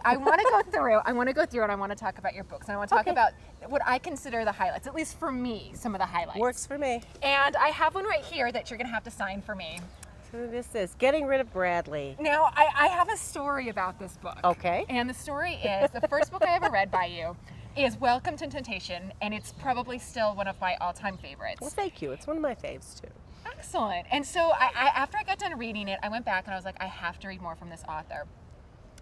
I want to go through and I want to talk about your books. And I want to talk about what I consider the highlights, at least for me, some of the highlights. Works for me. And I have one right here that you're going to have to sign for me. So this is Getting Rid of Bradley. Now, I have a story about this book. Okay. And the story is, the first book I ever read by you is Welcome to Temptation, and it's probably still one of my all-time favorites. Well, thank you. It's one of my faves, too. Excellent. And so after I got done reading it, I went back and I was like, I have to read more from this author.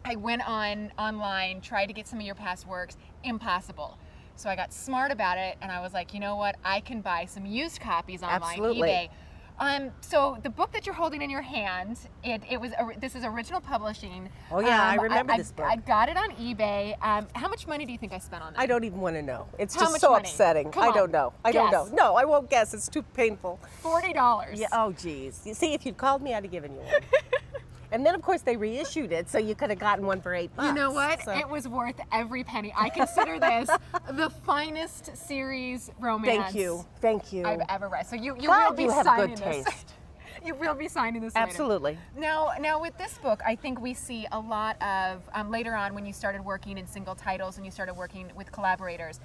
I went online, tried to get some of your past works, impossible. So I got smart about it, and I was like, you know what? I can buy some used copies online, Absolutely. eBay. So the book that you're holding in your hand, this is original publishing. Oh yeah, I remember this book. I got it on eBay. How much money do you think I spent on that? I don't even want to know. It's How just much so money? upsetting. Come I on. don't know. I don't know. Guess. No, I won't guess. It's too painful. $40. Yeah. Oh, geez. You see, if you'd called me, I'd have given you one. And then, of course, they reissued it, so you could have gotten one for $8. You know what? So. It was worth every penny. I consider this the finest series romance. Thank you. Thank you. I've ever read. So you will God, be you have signing good this. taste. You will be signing this Absolutely. later. Now with this book, I think we see a lot of, later on when you started working in single titles and you started working with collaborators,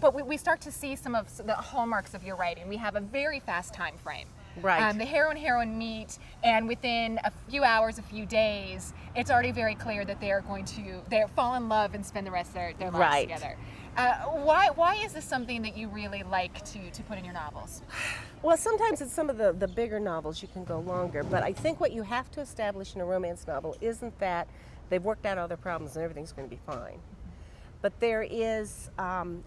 but we start to see some of the hallmarks of your writing. We have a very fast time frame. Right. The hero and heroine meet, and within a few hours, a few days, it's already very clear that they're fall in love and spend the rest of their lives Right. together. Why is this something that you really like to put in your novels? Well, sometimes it's some of the bigger novels you can go longer, but I think what you have to establish in a romance novel isn't that they've worked out all their problems and everything's going to be fine. But there is,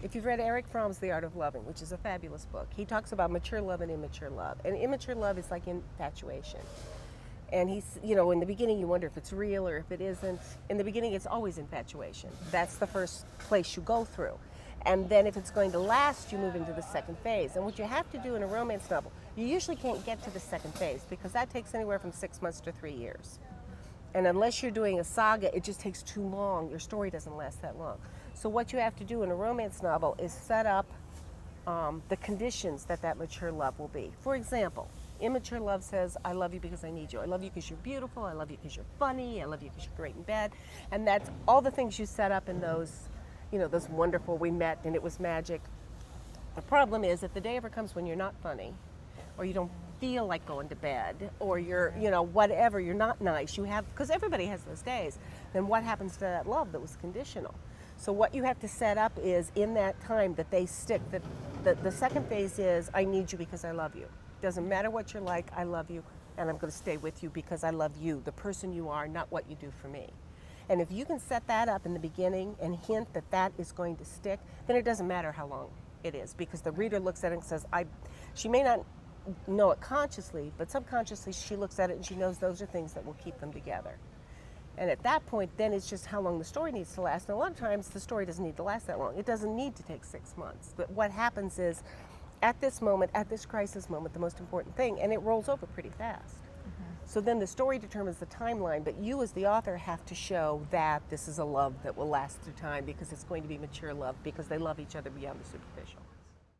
if you've read Eric Fromm's The Art of Loving, which is a fabulous book, he talks about mature love and immature love. And immature love is like infatuation. And he's, in the beginning you wonder if it's real or if it isn't. In the beginning it's always infatuation. That's the first place you go through. And then if it's going to last, you move into the second phase. And what you have to do in a romance novel, you usually can't get to the second phase because that takes anywhere from 6 months to 3 years. And unless you're doing a saga, it just takes too long. Your story doesn't last that long. So what you have to do in a romance novel is set up the conditions that mature love will be. For example, immature love says, I love you because I need you. I love you because you're beautiful. I love you because you're funny. I love you because you're great in bed. And that's all the things you set up in those, those wonderful we met and it was magic. The problem is if the day ever comes when you're not funny or you don't feel like going to bed or you're, whatever, you're not nice, because everybody has those days, then what happens to that love that was conditional? So what you have to set up is in that time that they stick, that the second phase is, I need you because I love you. Doesn't matter what you're like, I love you, and I'm going to stay with you because I love you, the person you are, not what you do for me. And if you can set that up in the beginning and hint that is going to stick, then it doesn't matter how long it is because the reader looks at it and says, she may not know it consciously, but subconsciously she looks at it and she knows those are things that will keep them together. And at that point, then it's just how long the story needs to last. And a lot of times the story doesn't need to last that long. It doesn't need to take 6 months. But what happens is, at this moment, at this crisis moment, the most important thing, and it rolls over pretty fast. So then the story determines the timeline, but you as the author have to show that this is a love that will last through time because it's going to be mature love because they love each other beyond the superficial.